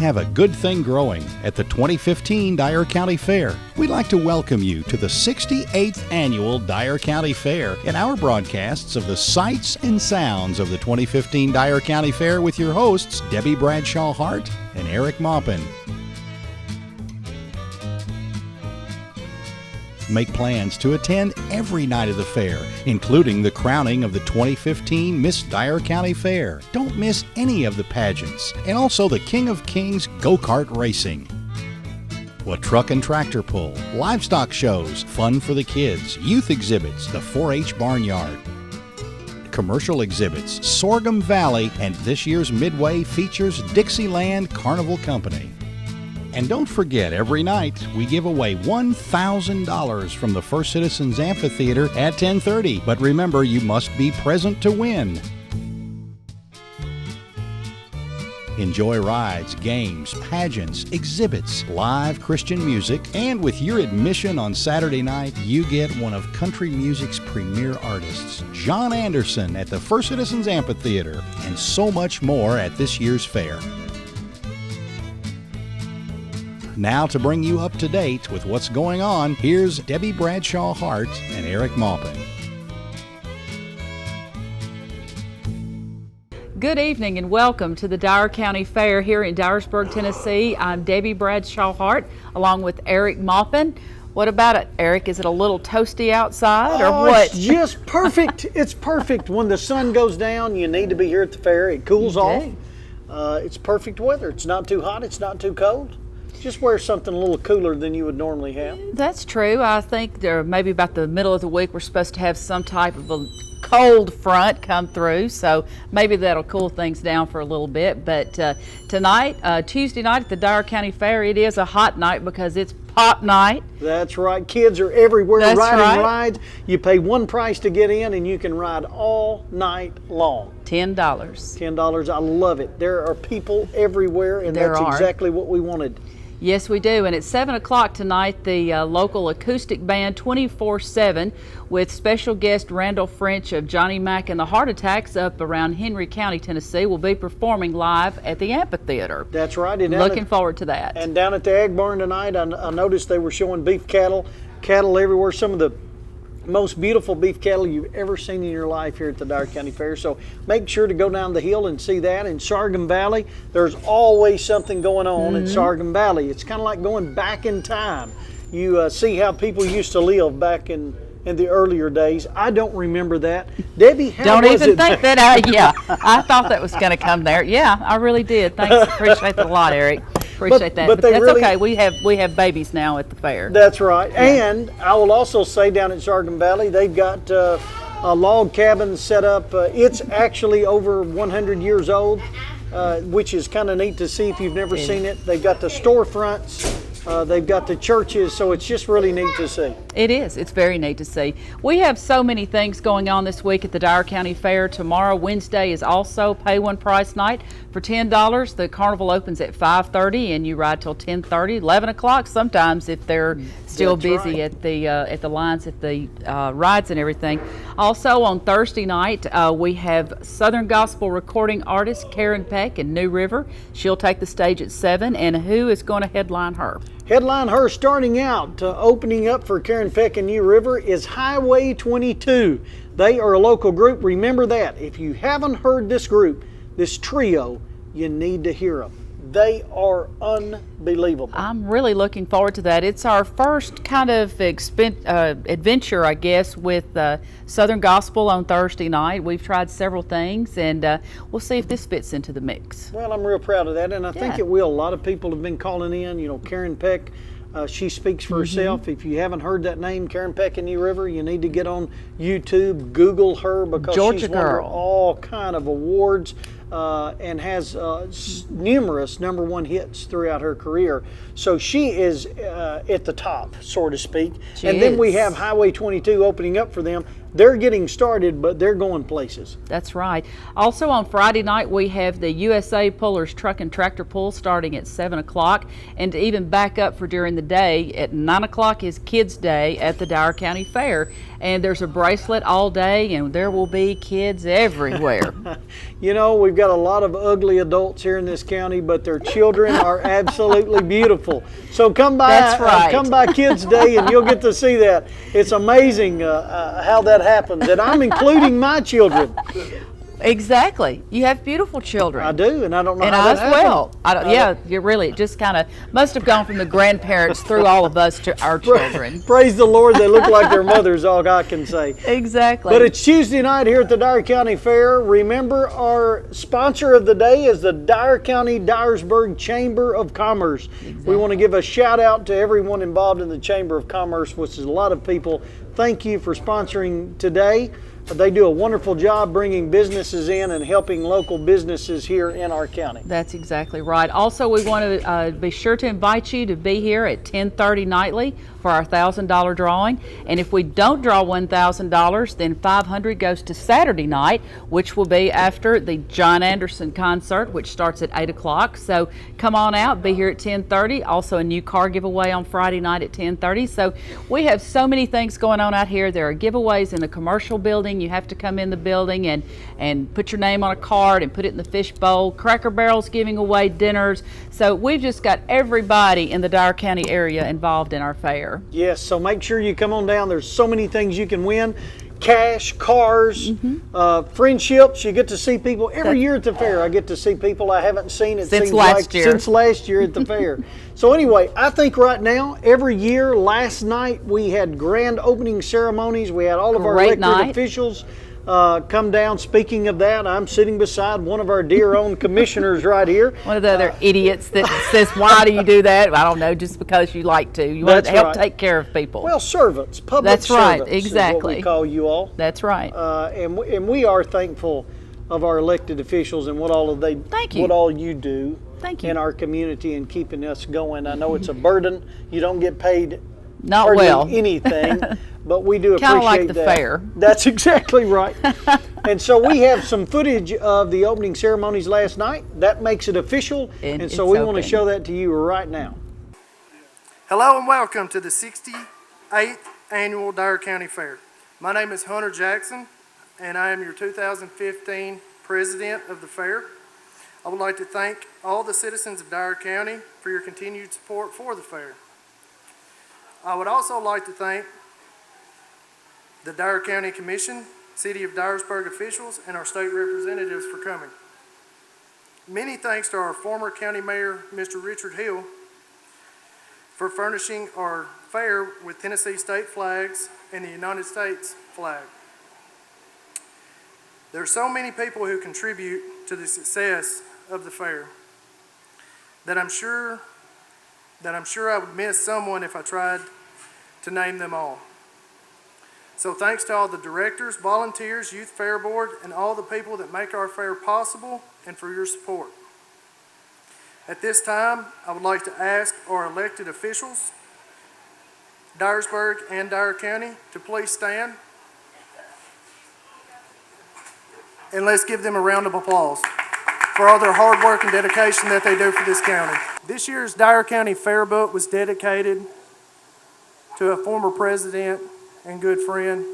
have a good thing growing at the 2015 Dyer County Fair. We'd like to welcome you to the 68th Annual Dyer County Fair and our broadcasts of the sights and sounds of the 2015 Dyer County Fair with your hosts, Debbie Bradshaw Hart and Eric Maupin. Make plans to attend every night of the fair, including the crowning of the 2015 Miss Dyer County Fair. Don't miss any of the pageants, and also the King of Kings go-kart racing. A truck and tractor pull, livestock shows, fun for the kids, youth exhibits, the 4-H barnyard, commercial exhibits, Sorghum Valley, and this year's Midway features Dixieland Carnival Company. And don't forget, every night we give away $1,000 from the First Citizens Amphitheater at 10:30. But remember, you must be present to win. Enjoy rides, games, pageants, exhibits, live Christian music, and with your admission on Saturday night, you get one of country music's premier artists, John Anderson, at the First Citizens Amphitheater, and so much more at this year's fair. Now, to bring you up to date with what's going on, here's Debbie Bradshaw Hart and Eric Maupin. Good evening and welcome to the Dyer County Fair here in Dyersburg, Tennessee. I'm Debbie Bradshaw Hart along with Eric Maupin. What about it, Eric? Is it a little toasty outside or what? It's just perfect. It's perfect. When the sun goes down, you need to be here at the fair. It cools off. It's perfect weather. It's not too hot. It's not too cold. Just wear something a little cooler than you would normally have. That's true. I think maybe about the middle of the week we're supposed to have some type of a cold front come through, so maybe that'll cool things down for a little bit. But tonight, Tuesday night at the Dyer County Fair, it is a hot night because it's pop night. That's right. Kids are everywhere. That's riding right. rides. You pay one price to get in and you can ride all night long. $10. $10. I love it. There are people everywhere, and There that's are. exactly what we wanted. Yes, we do. And at 7 o'clock tonight, the local acoustic band 24/7 with special guest Randall French of Johnny Mack and the Heart Attacks up around Henry County, Tennessee, will be performing live at the amphitheater. That's right. Looking forward to that. And down at the Ag Barn tonight, I noticed they were showing beef cattle everywhere. Some of the most beautiful beef cattle you've ever seen in your life here at the Dyer County Fair. So make sure to go down the hill and see that. In Sorghum Valley, there's always something going on in Sorghum Valley. It's kind of like going back in time. You see how people used to live back in the earlier days. I don't remember that. Debbie, how Don't was even it? think that. Yeah, I thought that was going to come there. Yeah, I really did. Thanks. Appreciate that a lot, Eric. Appreciate that. but But that's really- okay. We have babies now at the fair. That's right. Yeah. And I will also say down at Sorghum Valley, they've got a log cabin set up. It's actually over 100 years old, which is kind of neat to see if you've never seen it. They've got the storefronts. They've got the churches, so it's just really neat to see. It is. It's very neat to see. We have so many things going on this week at the Dyer County Fair. Tomorrow, Wednesday, is also pay one price night for $10. The carnival opens at 5:30 and you ride till 10:30, 11 o'clock sometimes if they're still That's busy right. at the lines at the rides and everything. Also on Thursday night, we have Southern Gospel recording artist Karen Peck in New River. She'll take the stage at 7, and who is going to headline her? Headline her starting out, opening up for Karen Peck in New River is Highway 22. They are a local group. Remember that. If you haven't heard this group, this trio, you need to hear them. They are unbelievable. I'm really looking forward to that. It's our first kind of adventure, I guess, with Southern Gospel on Thursday night. We've tried several things, and we'll see if this fits into the mix. Well, I'm real proud of that, and I think it will. A lot of people have been calling in. You know, Karen Peck, she speaks for herself. If you haven't heard that name, Karen Peck in New River, you need to get on YouTube, Google her, because Georgia she's won girl. all kind of awards. And has numerous #1 hits throughout her career. So she is at the top, so to speak. And then we have Highway 22 opening up for them. They're getting started, but they're going places. That's right. Also on Friday night, we have the USA Pullers Truck and Tractor Pull starting at 7 o'clock. And to even back up for during the day, at 9 o'clock is Kids Day at the Dyer County Fair. And there's a bracelet all day, and there will be kids everywhere. You know, we've got a lot of ugly adults here in this county, but their children are absolutely beautiful. So come by, That's right. come by Kids Day, and you'll get to see that. It's amazing how that happens, and I'm including my children. Exactly. You have beautiful children. I do, and I don't know And how I that as well. happened. Yeah, you're really it just kind of must have gone from the grandparents through all of us to our children. Praise the Lord, they look like their mothers, all I can say. Exactly. But it's Tuesday night here at the Dyer County Fair. Remember, our sponsor of the day is the Dyer County Dyersburg Chamber of Commerce. We want to give a shout out to everyone involved in the Chamber of Commerce, which is a lot of people. Thank you for sponsoring today. They do a wonderful job bringing businesses in and helping local businesses here in our county. That's exactly right. Also, we want to be sure to invite you to be here at 10:30 nightly for our $1,000 drawing. And if we don't draw $1,000, then $500 goes to Saturday night, which will be after the John Anderson concert, which starts at 8 o'clock. So come on out, be here at 10:30. Also a new car giveaway on Friday night at 10:30. So we have so many things going on out here. There are giveaways in the commercial building. You have to come in the building and put your name on a card and put it in the fish bowl. Cracker Barrel's giving away dinners. So we've just got everybody in the Dyer County area involved in our fair. Yes, so make sure you come on down. There's so many things you can win. Cash, cars, friendships. You get to see people every year at the fair. I get to see people I haven't seen Since last year at the fair. So anyway, I think right now, every year, last night we had grand opening ceremonies. We had all of our elected officials come down. Speaking of that, I'm sitting beside one of our dear own commissioners right here. One of the other idiots that says, why do you do that? I don't know, just because you like to. You want to help take care of people. Well, servants, public That's right, servants exactly. is what we call you all. That's right. And we are thankful of our elected officials and what all you do in our community and keeping us going. I know it's a burden. You don't get paid hardly anything, but we do appreciate Kind of like the that. fair. That's exactly right. And so we have some footage of the opening ceremonies last night. That makes it official, and so we want to show that to you right now. Hello and welcome to the 68th Annual Dyer County Fair. My name is Hunter Jackson, and I am your 2015 President of the Fair. I would like to thank all the citizens of Dyer County for your continued support for the fair. I would also like to thank the Dyer County Commission, City of Dyersburg officials, and our state representatives for coming. Many thanks to our former County Mayor, Mr. Richard Hill, for furnishing our fair with Tennessee state flags and the United States flag. There are so many people who contribute to the success of the fair that I'm sure I would miss someone if I tried to name them all. So thanks to all the directors, volunteers, Youth Fair Board, and all the people that make our fair possible, and for your support. At this time, I would like to ask our elected officials, Dyersburg and Dyer County, to please stand. And let's give them a round of applause for all their hard work and dedication that they do for this county. This year's Dyer County Fair Boat was dedicated to a former president and good friend,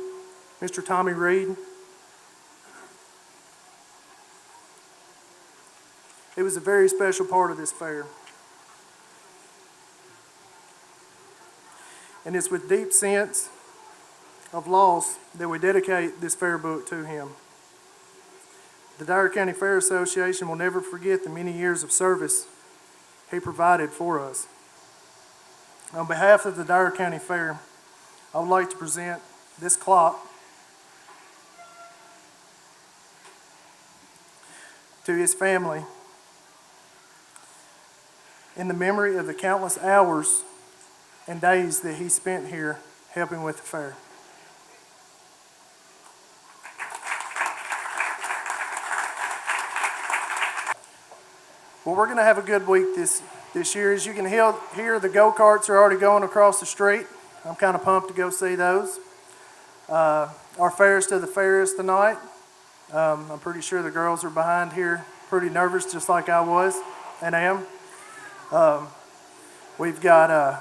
Mr. Tommy Reed. It was a very special part of this fair. And it's with deep sense of loss that we dedicate this fair book to him. The Dyer County Fair Association will never forget the many years of service he provided for us. On behalf of the Dyer County Fair, I would like to present this clock to his family in the memory of the countless hours and days that he spent here helping with the fair. Well, we're going to have a good week this year. As you can hear, the go-karts are already going across the street. I'm kind of pumped to go see those. Our fairest of the fairest tonight. I'm pretty sure the girls are behind here pretty nervous, just like I was and am. We've got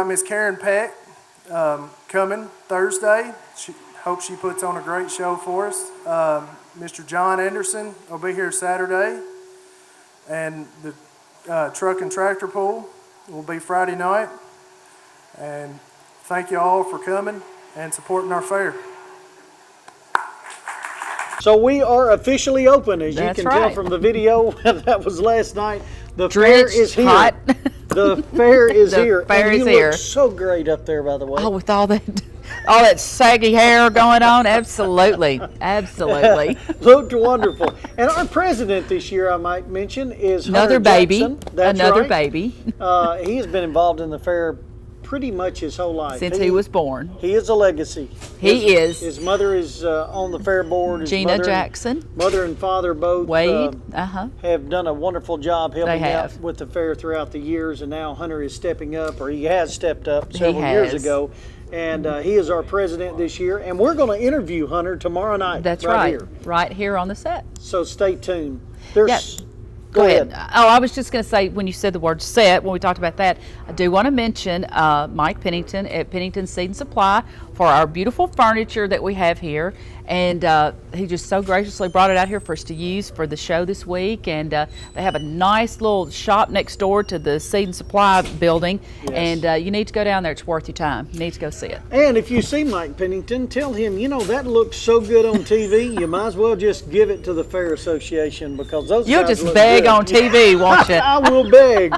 Miss Karen Peck coming Thursday. hope she puts on a great show for us. Mr. John Anderson will be here Saturday, and the truck and tractor pull will be Friday night. And thank you all for coming and supporting our fair. So we are officially open, as That's you can right. tell from the video that was last night. The fair Drenched, is here. hot. The fair is The here. fair and is you here. look so great up there, by the way. Oh, with all that saggy hair going on, absolutely, absolutely. Looked wonderful. And our president this year, I might mention, is Another Hunter baby, Jackson. That's another right. baby. He has been involved in the fair pretty much his whole life. Since he was born. He is a legacy. He is. His mother is on the fair board. His Gina mother Jackson. Mother and father both Wade. have done a wonderful job helping They out have. with the fair throughout the years, and now Hunter is stepping up, or he has stepped up several years has. ago, and he is our president this year, and we're going to interview Hunter tomorrow night. That's right. Here. Right here on the set. So stay tuned. There's. Yeah. Go ahead. Oh, I was just going to say, when you said the word set, when we talked about that, I do want to mention Mike Pennington at Pennington Seed and Supply for our beautiful furniture that we have here. And he just so graciously brought it out here for us to use for the show this week. And they have a nice little shop next door to the Seed and Supply building. Yes. And you need to go down there. It's worth your time. You need to go see it. And if you see Mike Pennington, tell him, you know, that looks so good on TV, you might as well just give it to the Fair Association, because those You'll guys just look beg good. on TV, won't you? I will beg.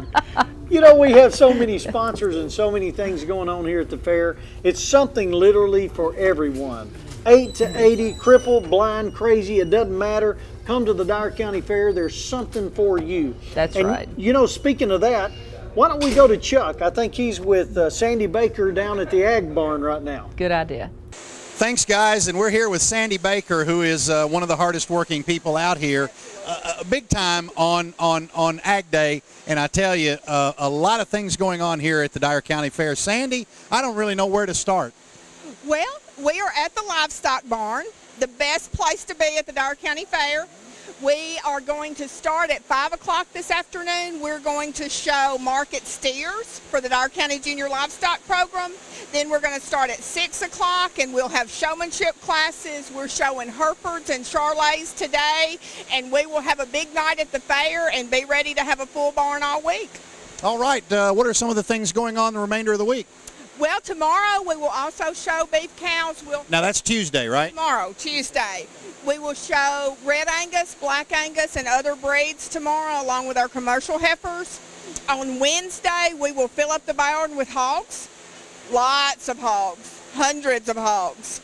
You know, we have so many sponsors and so many things going on here at the fair. It's something literally for everyone. 8 to 80, crippled, blind, crazy, it doesn't matter. Come to the Dyer County Fair. There's something for you. That's and, right. You know, speaking of that, why don't we go to Chuck? I think he's with Sandy Baker down at the Ag Barn right now. Good idea. Thanks, guys, and we're here with Sandy Baker, who is one of the hardest working people out here, big time on Ag Day, and I tell you, a lot of things going on here at the Dyer County Fair. Sandy, I don't really know where to start. Well, we are at the Livestock Barn, the best place to be at the Dyer County Fair. We are going to start at 5 o'clock this afternoon. We're going to show market steers for the Dyer County Junior Livestock Program. Then we're going to start at 6 o'clock, and we'll have showmanship classes. We're showing Herefords and Charolais today, and we will have a big night at the fair and be ready to have a full barn all week. All right, what are some of the things going on the remainder of the week? Well, tomorrow we will also show beef cows. Now that's Tuesday, right? Tomorrow, Tuesday. We will show Red Angus, Black Angus, and other breeds tomorrow, along with our commercial heifers. On Wednesday, we will fill up the barn with hogs. Lots of hogs, hundreds of hogs.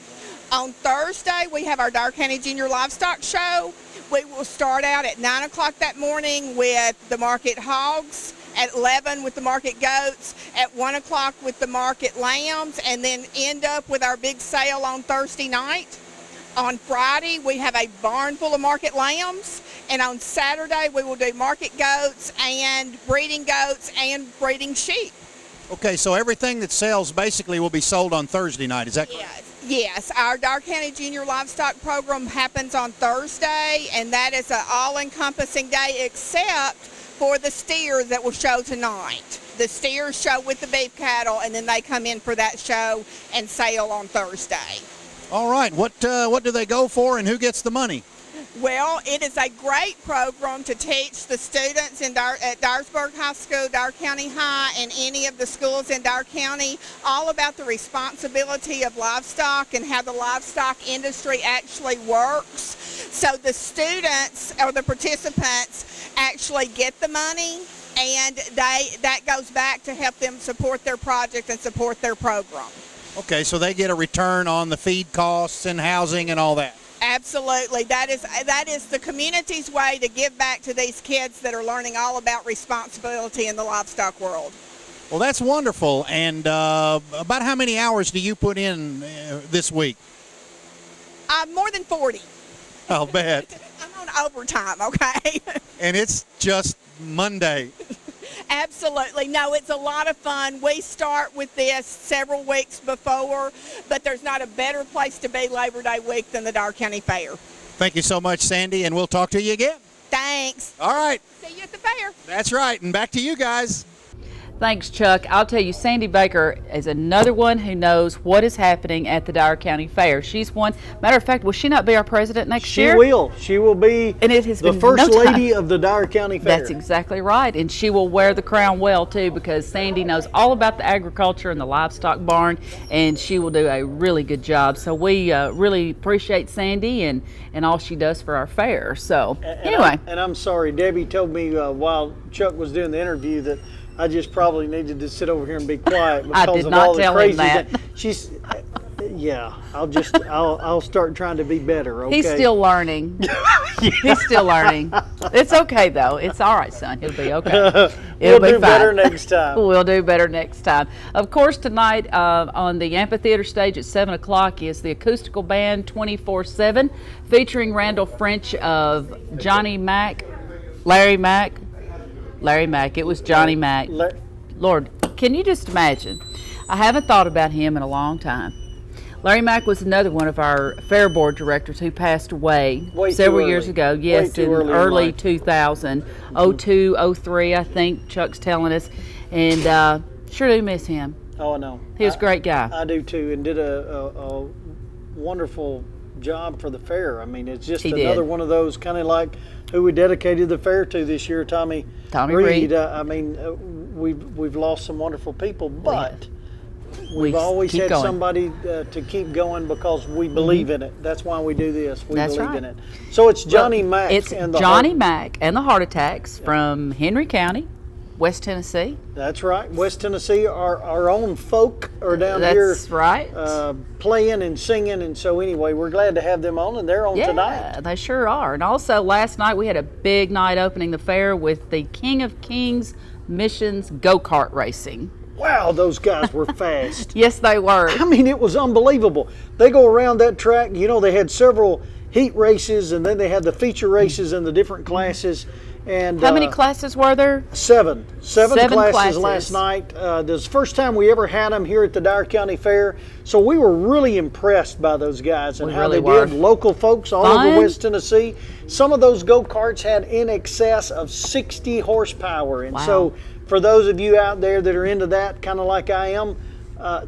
On Thursday, we have our Dyer County Junior Livestock Show. We will start out at 9 o'clock that morning with the market hogs, at 11 with the market goats, at 1 o'clock with the market lambs, and then end up with our big sale on Thursday night. On Friday, we have a barn full of market lambs, and on Saturday, we will do market goats and breeding sheep. Okay, so everything that sells basically will be sold on Thursday night, is that correct? Yes, our Dyer County Junior Livestock Program happens on Thursday, and that is an all-encompassing day except for the steers that will show tonight. The steers show with the beef cattle, and then they come in for that show and sale on Thursday. All right, what do they go for, and who gets the money? Well, it is a great program to teach the students at Dyersburg High School, Dyer County High, and any of the schools in Dyer County all about the responsibility of livestock and how the livestock industry actually works. So the students or the participants actually get the money, and that goes back to help them support their project and support their program. Okay, so they get a return on the feed costs and housing and all that. Absolutely. That is the community's way to give back to these kids that are learning all about responsibility in the livestock world. Well, that's wonderful. And about how many hours do you put in this week? More than 40. I'll bet. I'm on overtime, okay? And it's just Monday. Absolutely. No, it's a lot of fun. We start with this several weeks before, but there's not a better place to be Labor Day week than the Dyer County Fair. Thank you so much, Sandy, and we'll talk to you again. Thanks. All right. See you at the fair. That's right. And back to you guys. Thanks, Chuck. I'll tell you, Sandy Baker is another one who knows what is happening at the Dyer County Fair. She's one. Matter of fact, will she not be our president next year? She will. She will be And it has the been first no time. lady of the Dyer County Fair. That's exactly right. And she will wear the crown well, too, because Sandy knows all about the agriculture and the livestock barn, and she will do a really good job. So we really appreciate Sandy and all she does for our fair. So, anyway. I'm sorry. Debbie told me while Chuck was doing the interview that I just probably needed to sit over here and be quiet because I did of not all the tell him crazy that. She's, yeah. I'll start trying to be better. Okay. He's still learning. He's still learning. It's okay, though. It's all right, son. It'll be okay. We'll do better next time. We'll do better next time. Of course, tonight on the amphitheater stage at 7 o'clock is the acoustical band 24/7 featuring Randall French of Johnny Mac, Larry Mac. It was Johnny Mac. Lord, can you just imagine? I haven't thought about him in a long time. Larry Mack was another one of our fair board directors who passed away several years ago. Yes, in early 2000, 02, 03, I think Chuck's telling us. And sure do miss him. Oh, I know. He was a great guy. I do too, and did a wonderful job for the fair. I mean, it's just another one of those kind of like who we dedicated the fair to this year, Tommy Reed. I mean, we've lost some wonderful people, but we've always had somebody to keep going because we believe in it. That's why we do this. We believe in it. So it's Johnny Mac. It's Johnny Mac and the Heart Attacks from Henry County, West Tennessee. That's right. West Tennessee, our own folk are down here. That's right. Playing and singing, and so anyway, we're glad to have them on, and they're on tonight. Yeah, they sure are. And also last night we had a big night opening the fair with the King of Kings Missions go-kart racing. Wow, those guys were fast. Yes, they were. I mean, it was unbelievable. They go around that track. You know, they had several heat races, and then they had the feature races in the different classes. And how many classes were there? Seven classes last night. This is the first time we ever had them here at the Dyer County Fair. So we were really impressed by those guys and how they did. Local folks all over West Tennessee. Some of those go-karts had in excess of 60 horsepower. And so for those of you out there that are into that, kind of like I am,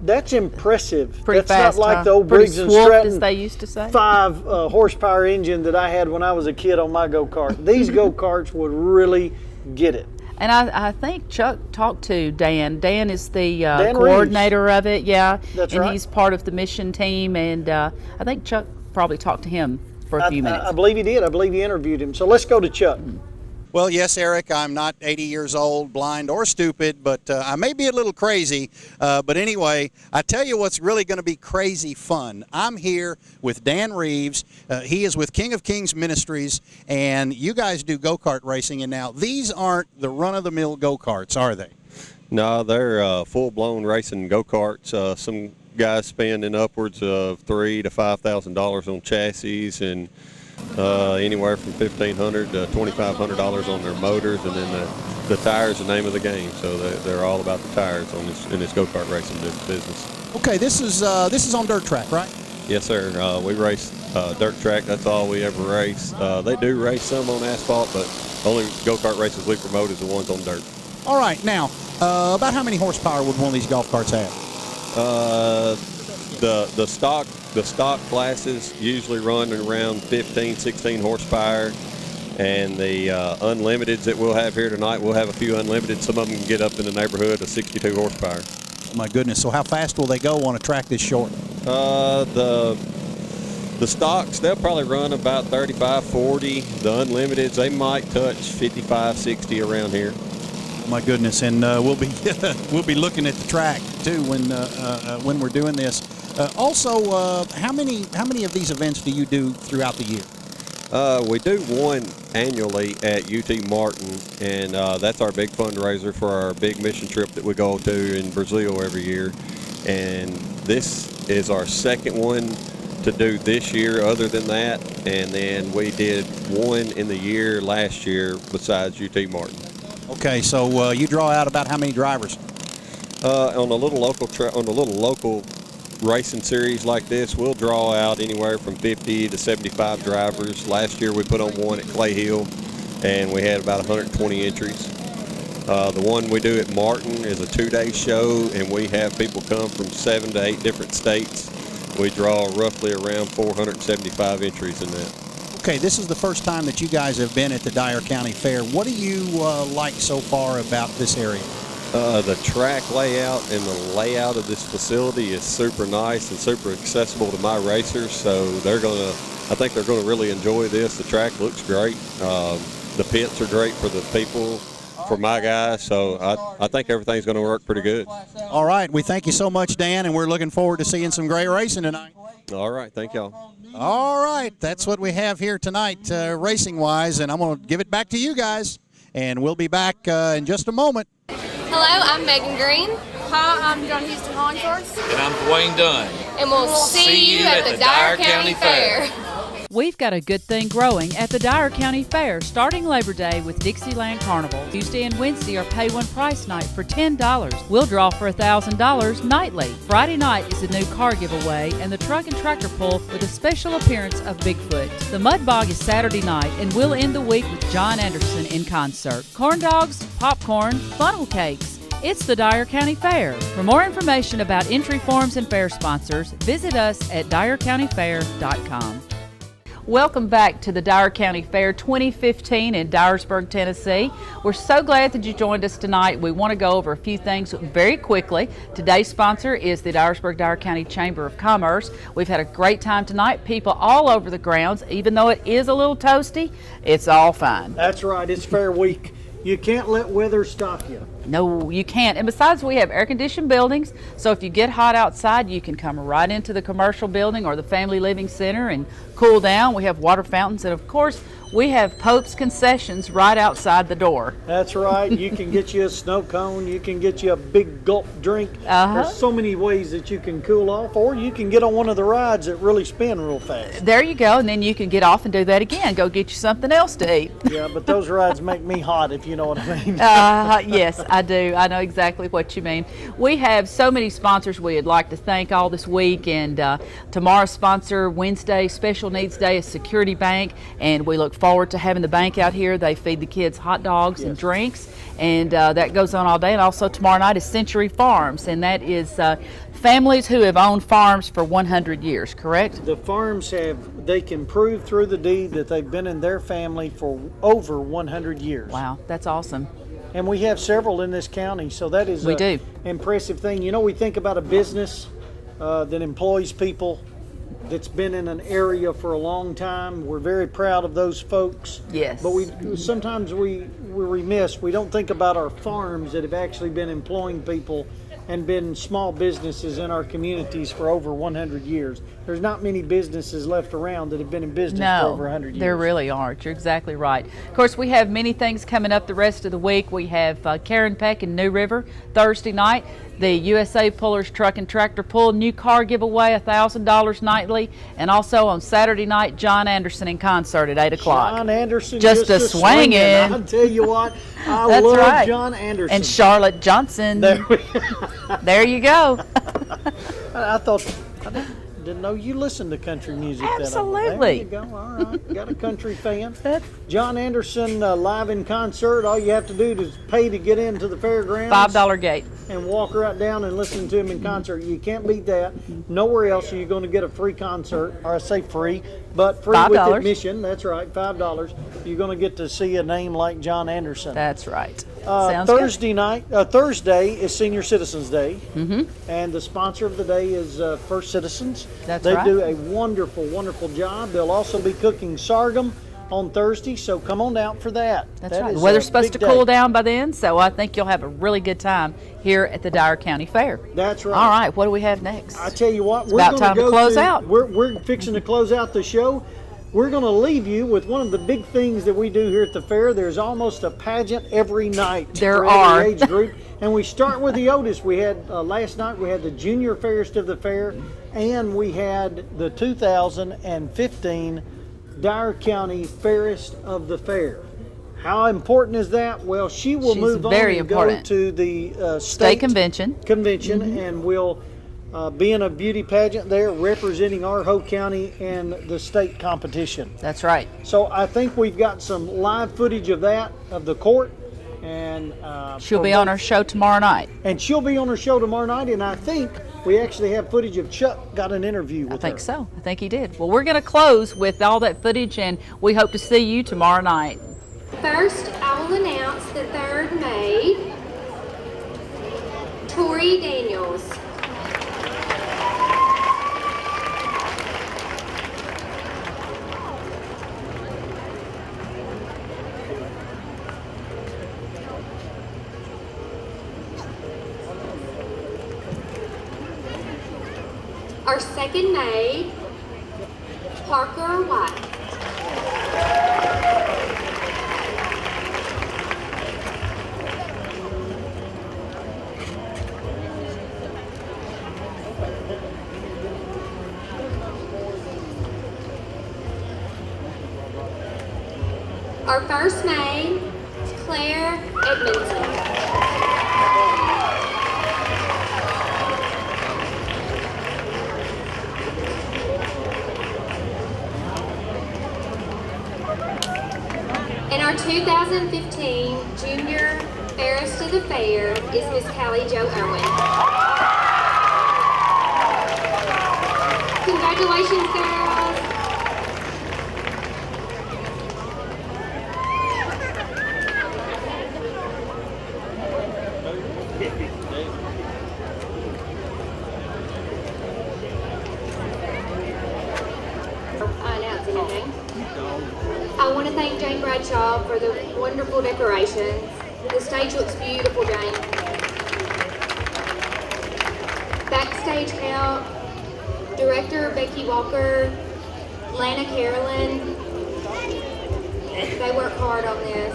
that's impressive. Pretty that's fast, not like the old Briggs and Stratton, as they used to say. 5 horsepower engine that I had when I was a kid on my go-kart. These go-karts would really get it. And I think Chuck talked to Dan. Dan is the coordinator of it, That's right. And he's part of the mission team. And I think Chuck probably talked to him for a few minutes. I believe he did. I believe he interviewed him. So let's go to Chuck. Well, yes, Eric, I'm not 80 years old, blind, or stupid, but I may be a little crazy. But anyway, I tell you what's really going to be crazy fun. I'm here with Dan Reeves. He is with King of Kings Ministries, and you guys do go-kart racing. And now, these aren't the run-of-the-mill go-karts, are they? No, they're full-blown racing go-karts. Some guys spending upwards of $3,000 to $5,000 on chassis, and anywhere from $1,500 to $2,500 on their motors, and then the tires, the name of the game. So they're all about the tires in this go-kart racing business. Okay, this is on dirt track, right? Yes, sir. We race dirt track. That's all we ever race. They do race some on asphalt, but only go-kart races we promote is the ones on dirt. All right, now about how many horsepower would one of these golf carts have? The stock classes usually run around 15, 16 horsepower, and the unlimiteds that we'll have here tonight, we'll have a few unlimited. Some of them can get up in the neighborhood of 62 horsepower. Oh my goodness! So how fast will they go on a track this short? The stocks, they'll probably run about 35, 40. The unlimiteds, they might touch 55, 60 around here. My goodness, and we'll be looking at the track too when we're doing this. Also, how many of these events do you do throughout the year? We do one annually at UT Martin, and that's our big fundraiser for our big mission trip that we go to in Brazil every year. And this is our second one to do this year other than that, and then we did one in the year last year besides UT Martin. Okay, so you draw out about how many drivers? On a little local racing series like this, we'll draw out anywhere from 50 to 75 drivers. Last year we put on one at Clay Hill, and we had about 120 entries. The one we do at Martin is a 2-day show, and we have people come from 7 to 8 different states. We draw roughly around 475 entries in that. Okay, this is the first time that you guys have been at the Dyer County Fair. What do you like so far about this area? The track layout and the layout of this facility is super nice and super accessible to my racers, so I think they're gonna really enjoy this. The track looks great. The pits are great for the people, for my guys, so I think everything's gonna work pretty good. All right, we thank you so much, Dan, and we're looking forward to seeing some great racing tonight. All right, thank y'all. All right, that's what we have here tonight, racing-wise, and I'm going to give it back to you guys, and we'll be back in just a moment. Hello, I'm Megan Green. Hi, I'm John Houston Hollingsworth. And I'm Dwayne Dunn. And we'll see you at the Dyer County Fair. We've got a good thing growing at the Dyer County Fair, starting Labor Day with Dixieland Carnival. Tuesday and Wednesday are pay one price night for $10. We'll draw for $1,000 nightly. Friday night is a new car giveaway and the truck and tractor pull with a special appearance of Bigfoot. The Mud Bog is Saturday night, and we'll end the week with John Anderson in concert. Corn dogs, popcorn, funnel cakes. It's the Dyer County Fair. For more information about entry forms and fair sponsors, visit us at dyercountyfair.com. Welcome back to the Dyer County Fair 2015 in Dyersburg, Tennessee. We're so glad that you joined us tonight. We want to go over a few things very quickly. Today's sponsor is the Dyer County Chamber of Commerce. We've had a great time tonight. People all over the grounds. Even though it is a little toasty, it's all fine. That's right. It's Fair Week. You can't let weather stop you. No, you can't. And besides, we have air-conditioned buildings, so if you get hot outside, you can come right into the commercial building or the family living center and cool down. We have water fountains, and of course, we have Pope's concessions right outside the door. That's right. You can get you a snow cone. You can get you a big gulp drink. There's so many ways that you can cool off, or you can get on one of the rides that really spin real fast. There you go, and then you can get off and do that again. Go get you something else to eat. Yeah, but those rides make me hot, if you know what I mean. Yes, I do. I know exactly what you mean. We have so many sponsors we would like to thank all this week, and tomorrow's sponsor, Wednesday, Special Needs Day, is Security Bank, and we look forward to having the bank out here. They feed the kids hot dogs and drinks, and that goes on all day. And also tomorrow night is Century Farms, and that is families who have owned farms for 100 years, correct? The farms they can prove through the deed that they've been in their family for over 100 years. Wow, that's awesome. And we have several in this county, so that is an impressive thing. You know, we think about a business that employs people that's been in an area for a long time. We're very proud of those folks. Yes. But sometimes we're remiss. We don't think about our farms that have actually been employing people and been small businesses in our communities for over 100 years. There's not many businesses left around that have been in business for over 100 years. There really aren't. You're exactly right. Of course, we have many things coming up the rest of the week. We have Karen Peck in New River Thursday night. The USA Pullers Truck and Tractor Pull new car giveaway, $1,000 nightly. And also on Saturday night, John Anderson in concert at 8 o'clock. John Anderson just a swinging. I'll tell you what, I That's love right. John Anderson. And Charlotte Johnson. There you go. I didn't know you listened to country music. Absolutely. There you go. All right. Got a country fan. John Anderson live in concert. All you have to do is pay to get into the fairgrounds. $5 gate. And walk right down and listen to him in concert. You can't beat that. Nowhere else are you going to get a free concert, or I say free, but free with admission. That's right, $5. You're going to get to see a name like John Anderson. That's right. Thursday is Senior Citizens Day, and the sponsor of the day is First Citizens. They do a wonderful, wonderful job. They'll also be cooking sorghum on Thursday, so come on out for that. That's right. The weather's supposed to cool down by then, so I think you'll have a really good time here at the Dyer County Fair. That's right. All right, what do we have next? I tell you what, it's about time to close out. We're fixing to close out the show. We're going to leave you with one of the big things that we do here at the fair. There's almost a pageant every night for every age group. And we start with the oldest. We had last night we had the Junior Fairest of the fair, and we had the 2015 Dyer County Fairest of the Fair. How important is that? Well, she will move on and go to the state convention, and we'll be in a beauty pageant there representing our whole county in the state competition. That's right. So I think we've got some live footage of that, of the court, And she'll be on our show tomorrow night. And she'll be on her show tomorrow night, and I think we actually have footage of Chuck got an interview with her. I think so. I think he did. Well, we're going to close with all that footage, and we hope to see you tomorrow night. First, I will announce the third maid, Tori Daniels. Our second maid, Parker White. Our first maid, Claire Edmondson. And our 2015 Junior Fairest of the Fair is Miss Callie Jo Irwin. Congratulations, girls. I announce anything. I want to thank Jane Bradshaw for the wonderful decorations. The stage looks beautiful, Jane. Backstage help, Director Becky Walker, Lana Carolyn. They work hard on this.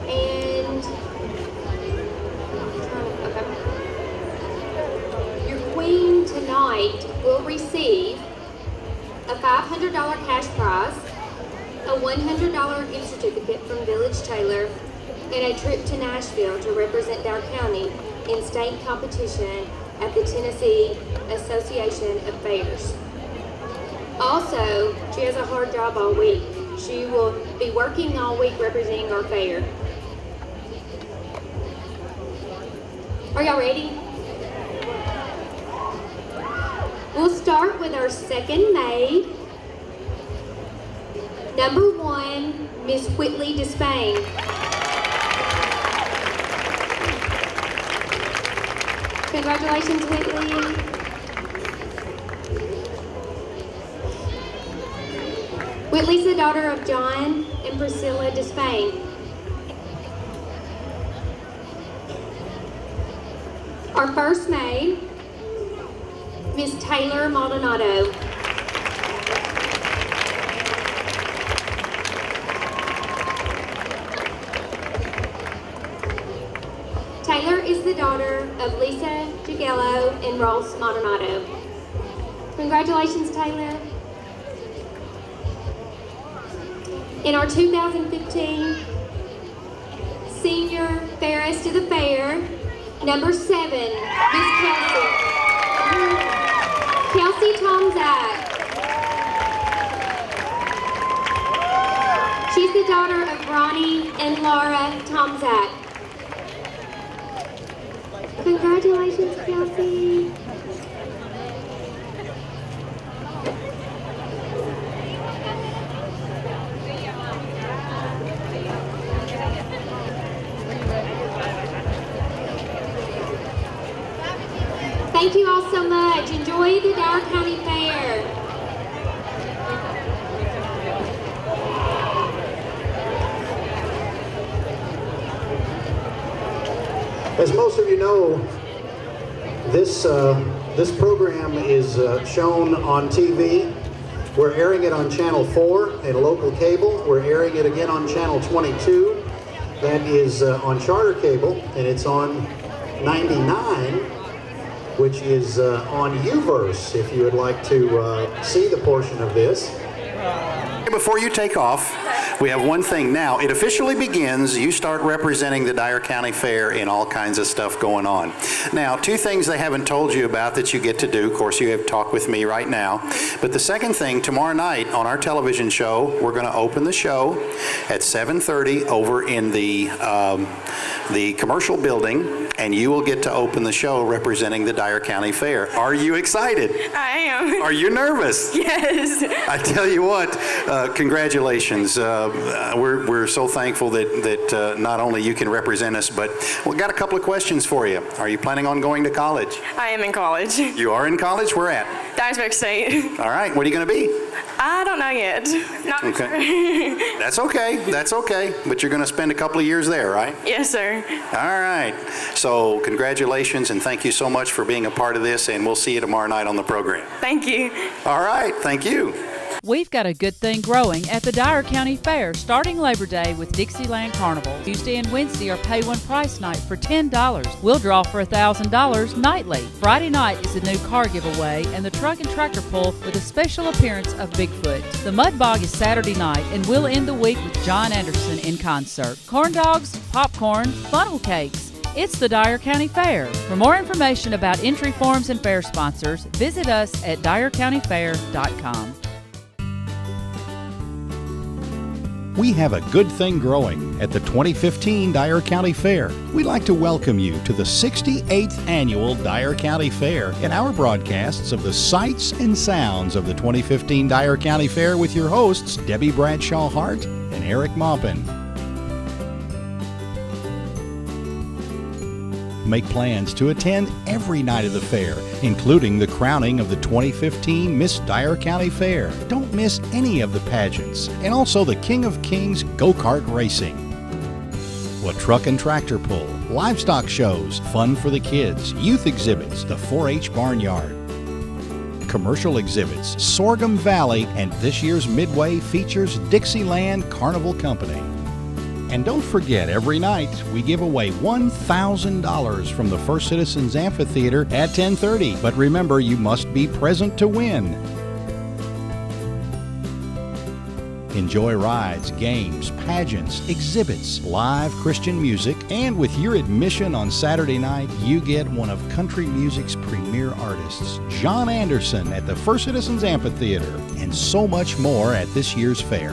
And okay. Your queen tonight will receive a $500 cash prize, a $100 gift certificate from Village Taylor, and a trip to Nashville to represent Dare County in state competition at the Tennessee Association of Fairs. Also, she has a hard job all week. She will be working all week representing our fair. Are y'all ready? We'll start with our second maid. Number 1, Miss Whitley Despain. Congratulations, Whitley. Whitley's the daughter of John and Priscilla Despain. Our first maid, Miss Taylor Maldonado. Taylor is the daughter of Lisa Jagello and Ross Maldonado. Congratulations, Taylor. In our 2015 Senior Fairest of the Fair, number 7, Miss Kelsey. Kelsey Tomzak. She's the daughter of Ronnie and Laura Tomzak. Congratulations, Kelsey. Thank you all so much. Enjoy the Dare County Fair. As most of you know, this program is shown on TV. We're airing it on Channel 4 and local cable. We're airing it again on Channel 22. That is on charter cable, and it's on 99, which is on Uverse, if you would like to see the portion of this. Before you take off, We have one thing now. It officially begins. You start representing the Dyer County Fair in all kinds of stuff going on. Now, two things they haven't told you about that you get to do. Of course, you have talked with me right now. But the second thing, tomorrow night on our television show, we're going to open the show at 7:30 over in the commercial building, and you will get to open the show representing the Dyer County Fair. Are you excited? I am. Are you nervous? Yes. I tell you what, congratulations. We're so thankful that not only you can represent us, but we've got a couple of questions for you. Are you planning on going to college? I am in college. You are in college? Where at? Dyersburg State. All right. What are you going to be? I don't know yet. Not okay. Sure. That's okay. That's okay. But you're going to spend a couple of years there, right? Yes, sir. All right. So congratulations and thank you so much for being a part of this, and we'll see you tomorrow night on the program. Thank you. All right. Thank you. We've got a good thing growing at the Dyer County Fair starting Labor Day with Dixieland Carnival. Tuesday and Wednesday are pay one price night for $10. We'll draw for $1,000 nightly. Friday night is a new car giveaway and the truck and tractor pull with a special appearance of Bigfoot. The Mud Bog is Saturday night and we'll end the week with John Anderson in concert. Corn dogs, popcorn, funnel cakes. It's the Dyer County Fair. For more information about entry forms and fair sponsors, visit us at dyercountyfair.com. We have a good thing growing at the 2015 Dyer County Fair. We'd like to welcome you to the 68th Annual Dyer County Fair and our broadcasts of the sights and sounds of the 2015 Dyer County Fair with your hosts, Debbie Bradshaw Hart and Eric Maupin. Make plans to attend every night of the fair, including the crowning of the 2015 Miss Dyer County Fair. Don't miss any of the pageants, and also the King of Kings go-kart racing. A truck and tractor pull, livestock shows, fun for the kids, youth exhibits, the 4-H barnyard, commercial exhibits, Sorghum Valley, and this year's Midway features Dixieland Carnival Company. And don't forget, every night we give away $1,000 from the First Citizens Amphitheater at 10:30. But remember, you must be present to win. Enjoy rides, games, pageants, exhibits, live Christian music, and with your admission on Saturday night, you get one of country music's premier artists, John Anderson, at the First Citizens Amphitheater, and so much more at this year's fair.